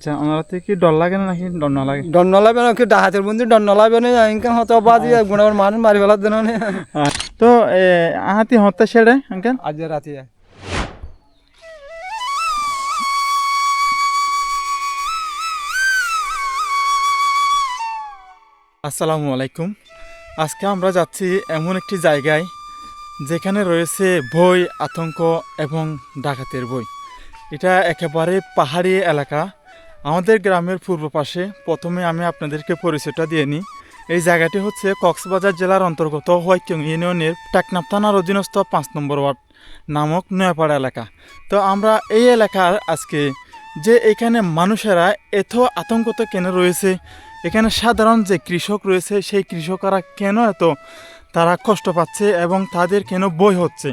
আচ্ছা ওনারা থেকে ডর লাগে না নাকি ডর না লাগে? ডর নলাবে না কি ডাহাতের বন্ধু ডর নলাবে না ইনকাম হতো বাজি গুণাবার মানুষ মারি ফেলার জন্য তো আহাতি হত্যা সেরে আঙ্কেল আজ রাতে আসসালামু আলাইকুম। আজকে আমরা যাচ্ছি এমন একটি জায়গায় যেখানে রয়েছে ভয়, আতঙ্ক এবং ডাকাতের ভয়। এটা একেবারে পাহাড়ি এলাকা। আমাদের গ্রামের পূর্ব পাশে। প্রথমে আমি আপনাদেরকে পরিচয়টা দিয়ে নিই। এই জায়গাটি হচ্ছে কক্সবাজার জেলার অন্তর্গত হোয়াইটকিং ইউনিয়নের টেকনাফ থানার অধীনস্থ 5 নম্বর ওয়ার্ড নামক নয়াপাড়া এলাকা। তো আমরা এই এলাকার আজকে যে এখানে মানুষেরা এত আতঙ্কতে কেন রয়েছে, এখানে সাধারণ যে কৃষক রয়েছে সেই কৃষকরা কেন এত তারা কষ্ট পাচ্ছে এবং তাদের কেন ভয় হচ্ছে।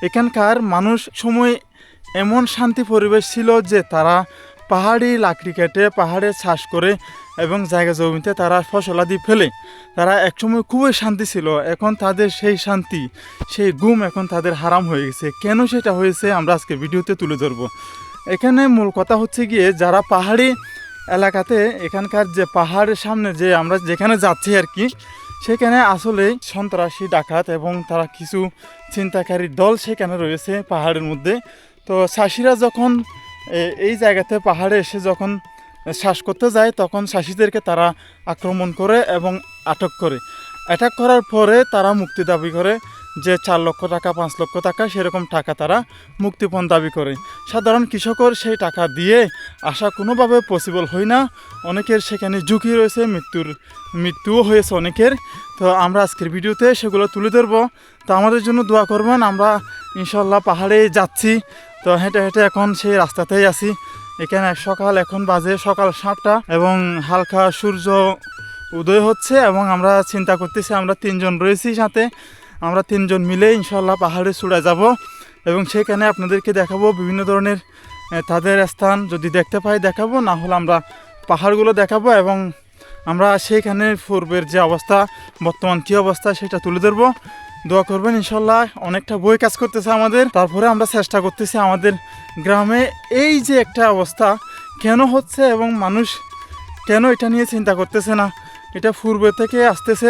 এখানকার মানুষ সময় এমন শান্তি পরিবেশ ছিল যে তারা পাহাড়ি লাকড়ি কেটে পাহাড়ে চাষ করে এবং জায়গা জমিতে তারা ফসলাদি ফেলে তারা একসময় খুবই শান্তি ছিল। এখন তাদের সেই শান্তি, সেই ঘুম এখন তাদের হারাম হয়ে গেছে। কেন সেটা হয়েছে আমরা আজকে ভিডিওতে তুলে ধরবো। এখানে মূল কথা হচ্ছে গিয়ে যারা পাহাড়ি এলাকাতে এখানকার যে পাহাড়ের সামনে যে আমরা যেখানে যাচ্ছি আর কি, সেখানে আসলে সন্ত্রাসী ডাকাত এবং তারা কিছু ছিনতাইকারী দল সেখানে রয়েছে পাহাড়ের মধ্যে। তো চাষিরা যখন এই জায়গাতে পাহাড়ে এসে যখন শ্বাস করতে যায় তখন চাষিদেরকে তারা আক্রমণ করে এবং আটক করে। অ্যাটাক করার পরে তারা মুক্তি দাবি করে যে 4 লক্ষ টাকা 5 লক্ষ টাকা সেরকম টাকা তারা মুক্তিপণ দাবি করে। সাধারণ কৃষকের সেই টাকা দিয়ে আসা কোনোভাবে পসিবল হয় না। অনেকের সেখানে ঝুঁকি রয়েছে, মৃত্যুও হয়েছে অনেকের। তো আমরা আজকের ভিডিওতে সেগুলো তুলে ধরবো। তো আমাদের জন্য দোয়া করবেন। আমরা ইনশাল্লাহ পাহাড়ে যাচ্ছি। তো হেঁটে হেঁটে এখন সেই রাস্তাতেই আছি। এখানে এখন বাজে সকাল 7টা এবং হালকা সূর্য উদয় হচ্ছে এবং আমরা চিন্তা করতেছি আমরা 3 জন রয়েছি সাথে। আমরা 3 জন মিলে ইনশাল্লাহ পাহাড়ে চূড়ায় যাব এবং সেখানে আপনাদেরকে দেখাবো বিভিন্ন ধরনের তাদের স্থান। যদি দেখতে পাই দেখাবো, না হলে আমরা পাহাড়গুলো দেখাবো এবং আমরা সেইখানে পূর্বের যে অবস্থা, বর্তমান কী অবস্থা সেটা তুলে ধরবো। দোয়া করবেন ইনশাল্লাহ। অনেকটা বই কাজ করতেছে আমাদের। তারপরে আমরা চেষ্টা করতেছি আমাদের গ্রামে এই যে একটা অবস্থা কেন হচ্ছে এবং মানুষ কেন এটা নিয়ে চিন্তা করতেছে না। এটা পূর্বে থেকে আসতেছে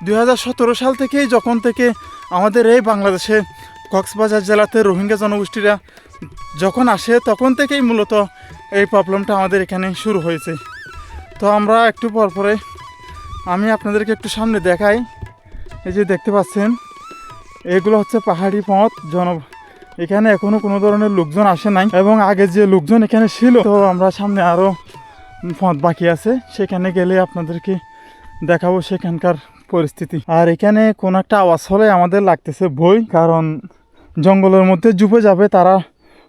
2017 সাল থেকেই, যখন থেকে আমাদের এই বাংলাদেশে কক্সবাজার জেলাতে রোহিঙ্গা জনগোষ্ঠীরা যখন আসে তখন থেকেই মূলত এই প্রবলেমটা আমাদের এখানে শুরু হয়েছে। তো আমরা একটু পরে আমি আপনাদেরকে একটু সামনে দেখাই। এই যে দেখতে পাচ্ছেন এগুলো হচ্ছে পাহাড়ি পথ। এখানে এখনও কোনো ধরনের লোকজন আসে নাই এবং আগে যে লোকজন এখানে ছিল, তো আমরা সামনে আরও পথ বাকি আছে, সেখানে গেলে আপনাদেরকে দেখাবো সেখানকার পরিস্থিতি। আর এখানে কোন একটা আওয়াজ হলে আমাদের লাগতেছে ভয়, কারণ জঙ্গলের মধ্যে জুপে যাবে তারা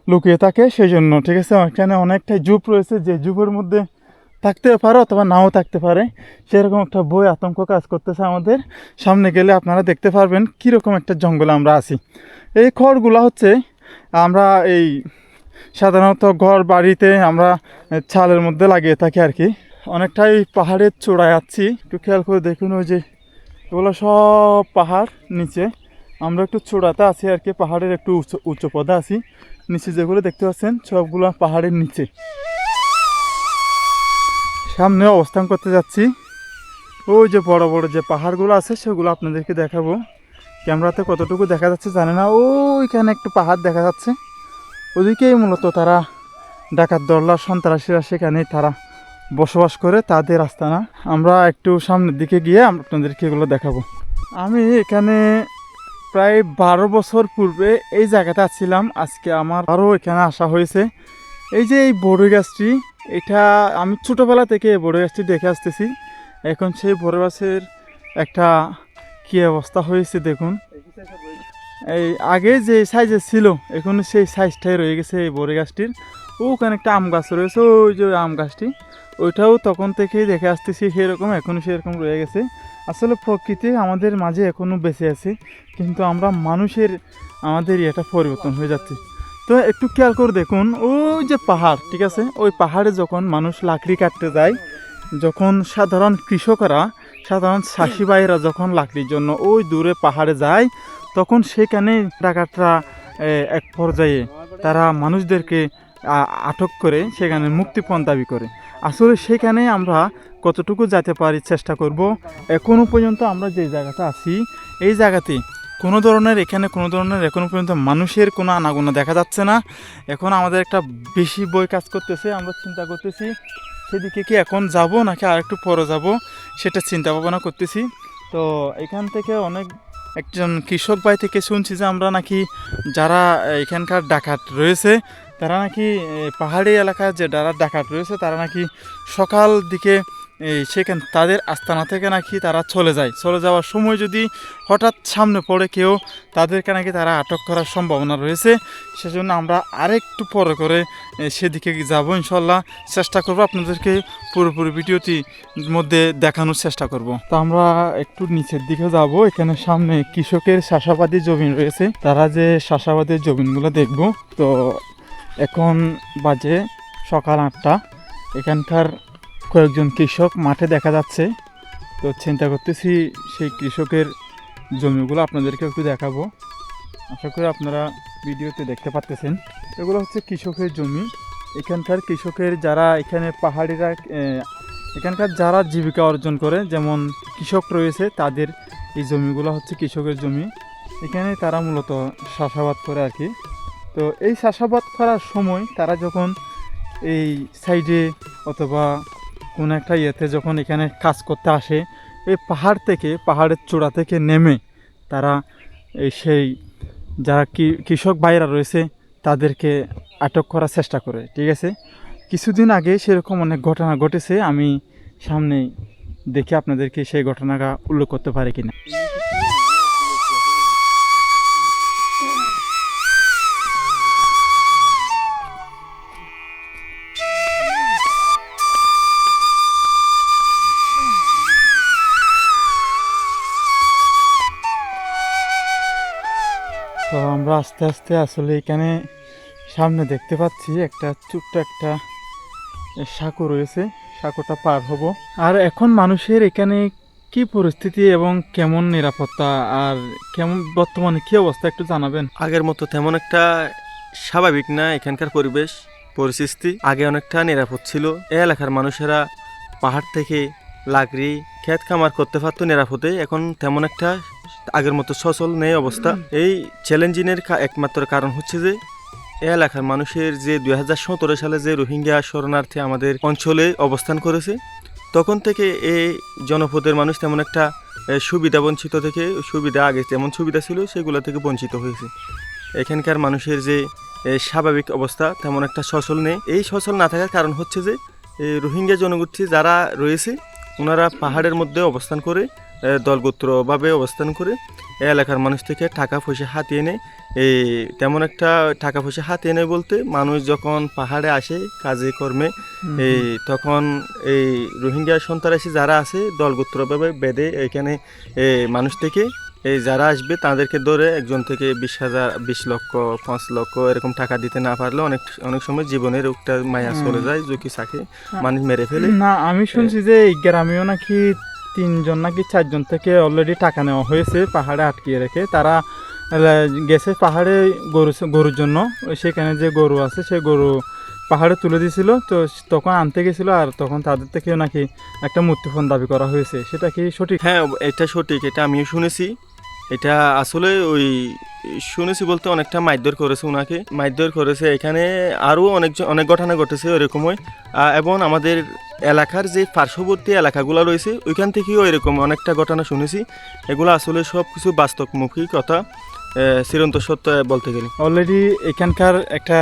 লুকিয়ে থাকে সেই জন্য। ঠিক আছে, এখানে অনেকটাই জুপ রয়েছে, যে জুপের মধ্যে থাকতে পারে অথবা নাও থাকতে পারে। সেরকম একটা ভয় আতঙ্ক কাজ করতেছে আমাদের। সামনে গেলে আপনারা দেখতে পারবেন কীরকম একটা জঙ্গলে আমরা আছি। এই খড়গুলো হচ্ছে আমরা এই সাধারণত ঘর বাড়িতে আমরা ছালের মধ্যে লাগিয়ে থাকি আর কি। অনেকটাই পাহাড়ের চূড়ায় আছি, একটু খেয়াল করে দেখুন। ওই যে এগুলো সব পাহাড়, নিচে আমরা একটু চূড়াতে আছি আর কি, পাহাড়ের একটু উচ্চ পদে আছি। নিচে যেগুলো দেখতে পাচ্ছেন সবগুলো পাহাড়ের নিচে। সামনে অবস্থান করতে যাচ্ছি। ওই যে বড় বড় যে পাহাড়গুলো আছে সেগুলো আপনাদেরকে দেখাবো। ক্যামেরাতে কতটুকু দেখা যাচ্ছে জানি না। ওইখানে একটু পাহাড় দেখা যাচ্ছে, ওদিকেই মূলত তারা ডাকাত দল্লার সন্ত্রাসীরা সেখানেই তারা বসবাস করে, তাদের আস্তানা। আমরা একটু সামনের দিকে গিয়ে আপনাদেরকে এগুলো দেখাবো। আমি এখানে প্রায় 12 বছর পূর্বে এই জায়গাটা ছিলাম। আজকে আমার আরও এখানে আসা হয়েছে। এই যে এই বড়ই গাছটি, এটা আমি ছোটোবেলা থেকে এই বড়ই গাছটি দেখে আসতেছি। এখন সেই বড়ই গাছের একটা কী অবস্থা হয়েছে দেখুন। এই আগে যে সাইজে ছিল এখন সেই সাইজটাই রয়ে গেছে এই বড়ই গাছটির। ওখানে একটা আম গাছ রয়েছে, ওই যে আম গাছটি, ওইটাও তখন থেকেই দেখে আসতেছি সেরকম, এখনও সেরকম রয়ে গেছে। আসলে প্রকৃতি আমাদের মাঝে এখনও বেঁচে আছে, কিন্তু আমরা মানুষের আমাদের এটা পরিবর্তন হয়ে যাচ্ছে। তো একটু খেয়াল করে দেখুন, ওই যে পাহাড়, ঠিক আছে, ওই পাহাড়ে যখন মানুষ লাকড়ি কাটতে যায়, যখন সাধারণ কৃষকরা, সাধারণ চাষি ভাইয়েরা যখন লাকড়ির জন্য ওই দূরে পাহাড়ে যায়, তখন সেখানে ডাকাতরা এক পর্যায়ে তারা মানুষদেরকে আটক করে সেখানে মুক্তিপণ দাবি করে। আসলে সেখানে আমরা কতটুকু যেতে পারি চেষ্টা করব। এখনও পর্যন্ত আমরা যে জায়গাটা আছি এই জায়গাতে কোনো ধরনের এখনও পর্যন্ত মানুষের কোনো আনাগোনা দেখা যাচ্ছে না। এখন আমাদের একটা বেশি ভয় কাজ করতেছে, আমরা চিন্তা করতেছি সেদিকে কি এখন যাব নাকি আর একটু পরে যাব, সেটা চিন্তা ভাবনা করতেছি। তো এখান থেকে একজন কৃষক ভাই থেকে শুনছি যে আমরা নাকি যারা এখানকার ডাকাত রয়েছে তারা নাকি পাহাড়ি এলাকায় যে যারা ডাকাত রয়েছে তারা নাকি সকাল দিকে সেখান তাদের আস্তানা থেকে নাকি তারা চলে যাওয়ার সময় যদি হঠাৎ সামনে পড়ে কেউ তাদেরকে নাকি তারা আটক করার সম্ভাবনা রয়েছে। সেজন্য আমরা আরেকটু পরে করে সেদিকে যাব, ইনশাল্লাহ চেষ্টা করব আপনাদেরকে পুরোপুরি ভিডিওটির মধ্যে দেখানোর চেষ্টা করব। তো আমরা একটু নিচের দিকে যাব, এখানে সামনে কৃষকের চাষাবাদী জমি রয়েছে, তারা যে চাষাবাদের জমিগুলো দেখব। তো এখন বাজে সকাল 8টা, এখানকার কয়েকজন কৃষক মাঠে দেখা যাচ্ছে। তো চিন্তা করতেছি সেই কৃষকের জমিগুলো আপনাদেরকে একটু দেখাবো, আশা করি আপনারা ভিডিওতে দেখতে পাচ্ছেন। এগুলো হচ্ছে কৃষকের জমি। এখানকার কৃষকের যারা এখানে পাহাড়িরা এখানকার যারা জীবিকা অর্জন করে যেমন কৃষক রয়েছে তাদের এই জমিগুলো হচ্ছে কৃষকের জমি। এখানে তারা মূলত চাষাবাদ করে আর কি। তো এই চাষাবাদ করার সময় তারা যখন এই সাইডে অথবা কোনো একটা ইয়েতে যখন এখানে কাজ করতে আসে, এই পাহাড়ের চূড়া থেকে নেমে তারা সেই যারা কৃষক ভাইরা রয়েছে তাদেরকে আটক করার চেষ্টা করে। ঠিক আছে, কিছুদিন আগে সেরকম অনেক ঘটনা ঘটেছে, আমি সামনে দেখে আপনাদেরকে সেই ঘটনাটা উল্লেখ করতে পারি কিনা। তো আমরা আস্তে আস্তে আসলে এখানে সামনে দেখতে পাচ্ছি একটা ছোট্ট একটা সাঁকো রয়েছে, সাঁকোটা পার হব। আর এখন মানুষের এখানে কি পরিস্থিতি এবং কেমন নিরাপত্তা আর কেমন বর্তমানে কি অবস্থা একটু জানাবেন। আগের মতো তেমন একটা স্বাভাবিক না এখানকার পরিস্থিতি। আগে অনেকটা নিরাপদ ছিল। এই এলাকার মানুষেরা পাহাড় থেকে লাকড়ি ক্ষেত খামার করতে পারতো নিরাপদে। এখন তেমন একটা আগের মতো সচল নেই অবস্থা। এই চ্যালেঞ্জিংয়ের একমাত্র কারণ হচ্ছে যে এই এলাকার মানুষের যে 2017 সালে যে রোহিঙ্গা শরণার্থী আমাদের অঞ্চলে অবস্থান করেছে, তখন থেকে এই জনপদের মানুষ তেমন একটা সুবিধা আগে যেমন সুবিধা ছিল সেগুলো থেকে বঞ্চিত হয়েছে। এখানকার মানুষের যে স্বাভাবিক অবস্থা তেমন একটা সচল নেই। এই সচল না থাকার কারণ হচ্ছে যে রোহিঙ্গা জনগোষ্ঠী যারা রয়েছে ওনারা পাহাড়ের মধ্যে অবস্থান করে দলগোত্রভাবে অবস্থান করে এই এলাকার মানুষ থেকে টাকা পয়সা হাতিয়ে নেয়। তেমন একটা টাকা পয়সা হাতিয়ে নেয় বলতে, মানুষ যখন পাহাড়ে আসে কাজে কর্মে তখন এই রোহিঙ্গা সন্ত্রাসী যারা আছে দলগোত্রভাবে বেঁধে এখানে মানুষ থেকে যারা আসবে তাদেরকে ধরে একজন থেকে 20,000, 20 লক্ষ, 5 লক্ষ এরকম টাকা দিতে না পারলে অনেক সময় জীবনের একটা মায়া চলে যায়, ঝুঁকি থাকে, মানুষ মেরে ফেলে। না, আমি শুনছি যে এই গ্রামেও নাকি 3জন নাকি 4জন থেকে অলরেডি টাকা নেওয়া হয়েছে পাহাড়ে আটকিয়ে রেখে। তারা গেছে পাহাড়ে গরুর জন্য, সেখানে যে গরু আছে সেই গরু পাহাড়ে তুলে দিয়েছিল, তো তখন আনতে গেছিল আর তখন তাদের থেকেও নাকি একটা মুক্তিপণ দাবি করা হয়েছে। সেটা কি সঠিক? হ্যাঁ, এটা সঠিক, এটা আমিও শুনেছি। এটা আসলে শুনেছি বলতে অনেকটা মারধর করেছে, ওনাকে মারধর করেছে। এখানে আরও অনেক ঘটনা ঘটেছে ওইরকমই। এবং আমাদের এলাকার যে পার্শ্ববর্তী এলাকাগুলো রয়েছে ওইখান থেকেও এরকম অনেকটা ঘটনা শুনেছি। এগুলো আসলে সব কিছু বাস্তবমুখী কথা, চিরন্ত সত্য বলতে গেলে। অলরেডি এখানকার একটা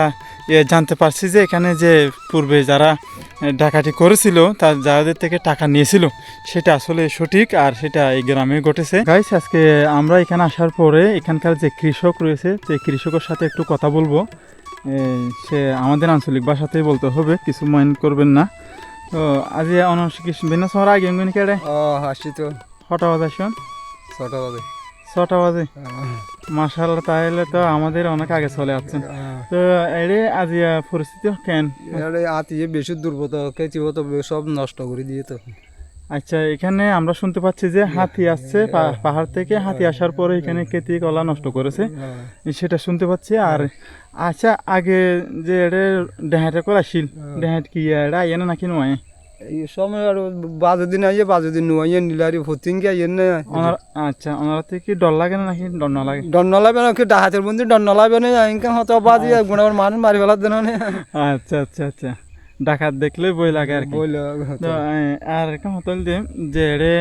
জানতে পারছি যে এখানে যে পূর্বে যারা ডাকাতি করেছিল যাদের থেকে টাকা নিয়েছিল সেটা আসলে সঠিক, আর সেটা এই গ্রামে ঘটেছে। গাইস, আজকে আমরা এখানে আসার পরে এখানকার যে কৃষক রয়েছে সেই কৃষকের সাথে একটু কথা বলবো। সে আমাদের আঞ্চলিক ভাষাতেই বলতে হবে, কিছু মাইন্ড করবেন না। তো আজি অনশিকিস বিনা সময় আগে কেড়ে আসছি তো কটা বাজে আসুন? 6টা বাজে। 6টা বাজে? মাশাআল্লাহ, তাহলে তো আমাদের অনেক আগে চলে আসছেন। তো এরে আজি পরিস্থিতি কেন? আতিয়ে বেশি দুর্বত কেছি তো সব নষ্ট করে দিয়ে তো আচ্ছা, এখানে আমরা শুনতে পাচ্ছি যে হাতি আসছে পাহাড় থেকে, হাতি আসার পরে এখানে কেতি কলা নষ্ট করেছে, সেটা শুনতে পাচ্ছি। আর আচ্ছা, আগে যে এটা ডেহাটা করা ছিল, ডেহাট কি এটা আইয়ে না নাকি নয়? এই সময় আর বাজে দিন আইয়ে বাজে দিন নুয়াইয়ে নিলারি ফতিং কে আইয়ে না। আচ্ছা, ওনারা থেকে কি ডর লাগে না নাকি ডর না লাগে? ডর নলাবে না, কি ডাহাতের বন্ধু ডর নলাবে না ইনকাম হতো বাজি গুণাবার মানুষ মারি ফেলার দিন আচ্ছা আচ্ছা আচ্ছা, ডাকাত দেখলে বই লাগে আর কি। বইল তো আর একটা হতল যে এড়ে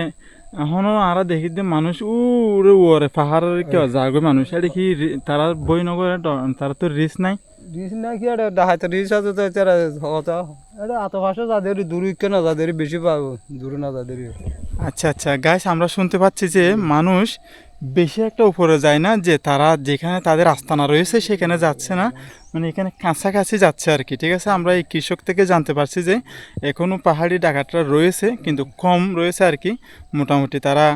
এখনো আরা দেখি যে মানুষ উড়ে উড়ে পাহাড়ের কেউ যাগো মানুষ এটা কি তারা বই নগরে তারা তো রিস্ক নাই। রিস না কি আর ডাহাতের রিস আছে তো তারা হতো এটা আতভাষা যাদের দূর না যাদের বেশি পাবো দূর না যাদের। আচ্ছা আচ্ছা গাইস, আমরা শুনতে পাচ্ছি যে মানুষ বেশি একটা উপরে যায় না, যে তারা যেখানে তাদের আস্তানা রয়েছে সেখানে যাচ্ছে না, মানে এখানে কাছাকাছি যাচ্ছে আর কি। ঠিক আছে, আমরা এই কৃষক থেকে জানতে পারছি যে এখনও পাহাড়ি ডাকাতরা রয়েছে, কিন্তু কম রয়েছে আর কি। মোটামুটি তারা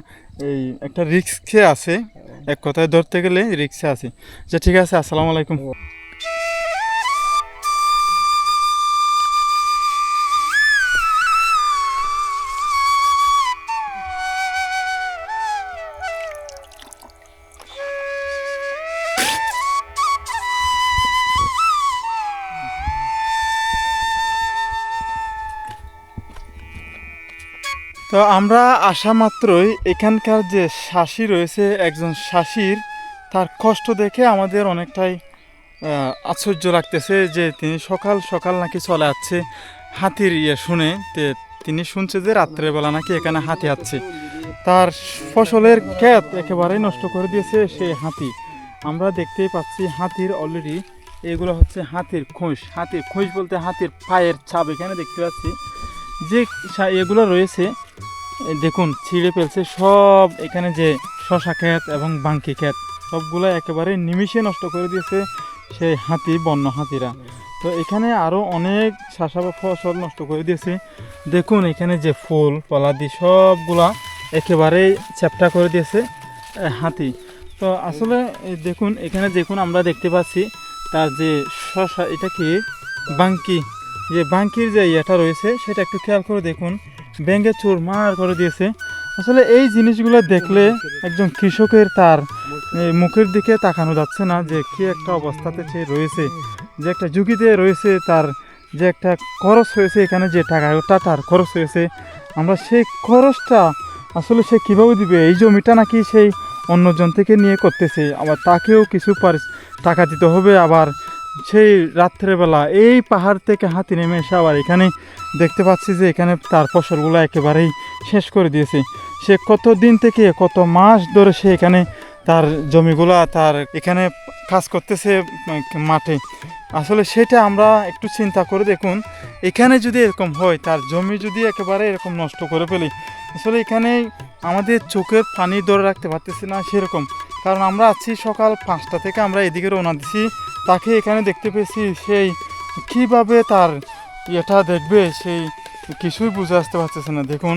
এই একটা রিস্কে আছে, এক কথায় ধরতে গেলে রিস্কে আছে। যে ঠিক আছে, আসসালামু আলাইকুম। তো আমরা আসা মাত্রই এখানকার যে শাসি রয়েছে, একজন শাসির তার কষ্ট দেখে আমাদের অনেকটাই আশ্চর্য লাগতেছে, যে তিনি সকাল সকাল নাকি চলে যাচ্ছে হাতির শুনে। তিনি শুনছে যে রাত্রেবেলা নাকি এখানে হাতি আছে, তার ফসলের ক্ষেত একেবারেই নষ্ট করে দিয়েছে সেই হাতি। আমরা দেখতেই পাচ্ছি হাতির অলরেডি এগুলো হচ্ছে হাতির খোঁজ। হাতির খোঁজ বলতে হাতির পায়ের ছাপ এখানে দেখতে পাচ্ছি, যে এগুলো রয়েছে দেখুন ছিঁড়ে ফেলছে সব। এখানে যে শশা ক্ষেত এবং বাঙ্কি ক্ষেত সবগুলো একেবারে নিমিষে নষ্ট করে দিয়েছে সেই হাতি, বন্য হাতিরা। তো এখানে আরও অনেক শশা বা ফসল নষ্ট করে দিয়েছে। দেখুন এখানে যে ফুল পলাদি সবগুলা একেবারেই চ্যাপ্টা করে দিয়েছে হাতি। তো আসলে দেখুন এখানে দেখুন আমরা দেখতে পাচ্ছি তার যে শশা, এটা কি বাঙ্কি, যে বাঙ্কির যে ইয়েটা রয়েছে সেটা একটু খেয়াল করে দেখুন, ব্যাঙ্গে চুরমার করে দিয়েছে। আসলে এই জিনিসগুলো দেখলে একজন কৃষকের তার মুখের দিকে তাকানো যাচ্ছে না, যে কি একটা অবস্থাতে সে রয়েছে, যে একটা ঝুঁকিতে রয়েছে, তার যে একটা খরচ হয়েছে এখানে, যে টাকাটা তার খরচ হয়েছে, আমরা সেই খরচটা আসলে সে কীভাবে দিবে? এই জমিটা নাকি সেই অন্যজন থেকে নিয়ে করতেছে, আবার তাকেও কিছু টাকা দিতে হবে। আবার সেই রাত্রেবেলা এই পাহাড় থেকে হাতি নেমে এসে আবার এখানে দেখতে পাচ্ছি যে এখানে তার ফসলগুলো একেবারেই শেষ করে দিয়েছে। সে কত দিন থেকে কত মাস ধরে সে এখানে তার জমিগুলা তার এখানে কাজ করতেছে মাঠে। আসলে সেটা আমরা একটু চিন্তা করে দেখুন, এখানে যদি এরকম হয়, তার জমি যদি একেবারে এরকম নষ্ট করে ফেলি, আসলে এখানে আমাদের চোখের পানি ধরে রাখতে পারতেছি না সেরকম। কারণ আমরা আছি সকাল 5টা থেকে আমরা এদিকে রওনা দিছি, তাকে এখানে দেখতে পেয়েছি, সেই কিভাবে তার এটা দেখবে সেই কিছুই বুঝে আসতে পারতেছে না। দেখুন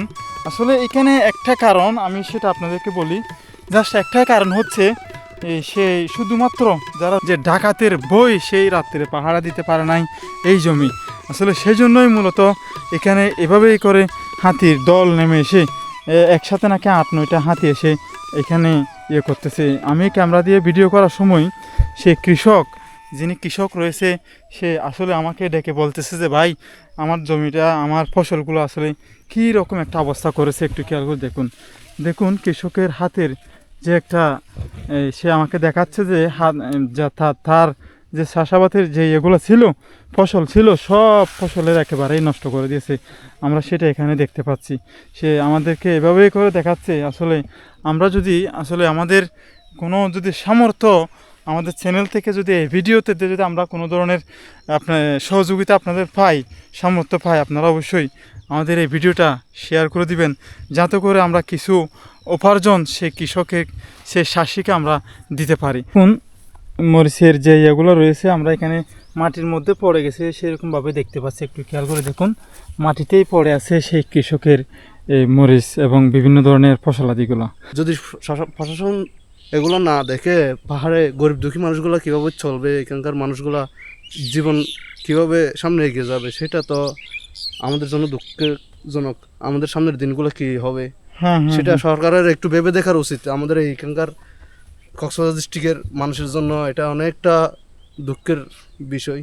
আসলে এখানে একটা কারণ, আমি সেটা আপনাদেরকে বলি, জাস্ট একটাই কারণ হচ্ছে সেই শুধুমাত্র যারা যে ডাকাতের বই সেই রাত্রে পাহারা দিতে পারে নাই এই জমি। আসলে সেই জন্যই মূলত এখানে এভাবেই করে হাতির দল নেমে এসে একসাথে নাকি 8-9টা হাতি এসে এখানে করতেছে। আমি ক্যামেরা দিয়ে ভিডিও করার সময় সে কৃষক, যিনি কৃষক রয়েছে, সে আসলে আমাকে ডেকে বলতেছে যে ভাই আমার জমিটা, আমার ফসলগুলো আসলে কী রকম একটা অবস্থা করেছে, একটু খেয়াল করে দেখুন। দেখুন কৃষকের হাতের যে একটা সে আমাকে দেখাচ্ছে যে তার যে চাষাবাদের যে এগুলো ছিল, ফসল ছিল, সব ফসলের একেবারেই নষ্ট করে দিয়েছে। আমরা সেটা এখানে দেখতে পাচ্ছি, সে আমাদেরকে এভাবেই করে দেখাচ্ছে। আসলে আমরা যদি আসলে আমাদের কোনো যদি সামর্থ্য আমাদের চ্যানেল থেকে যদি এই ভিডিওতে যদি আমরা কোনো ধরনের আপনার সহযোগিতা আপনাদের পাই, সামর্থ্য পাই, আপনারা অবশ্যই আমাদের এই ভিডিওটা শেয়ার করে দিবেন, যাতে করে আমরা কিছু উপার্জন সে কৃষকের সে চাষিকে আমরা দিতে পারি। কোন মরিচের যে ইয়েগুলো রয়েছে আমরা এখানে মাটির মধ্যে পড়ে গেছে সেরকমভাবে দেখতে পাচ্ছি, একটু খেয়াল করে দেখুন মাটিতেই পড়ে আছে সেই কৃষকের এই মরিচ এবং বিভিন্ন ধরনের ফসলাদিগুলো। যদি প্রশাসন এগুলো না দেখে পাহাড়ে গরিব দুঃখী মানুষগুলো কীভাবে চলবে, এখানকার মানুষগুলা জীবন কিভাবে সামনে এগিয়ে যাবে, সেটা তো আমাদের জন্য দুঃখজনক। আমাদের সামনের দিনগুলো কি হবে হ্যাঁ সেটা সরকারের একটু ভেবে দেখার উচিত। আমাদের এইখানকার কক্সবাজার ডিস্ট্রিক্টের মানুষের জন্য এটা অনেকটা দুঃখের বিষয়।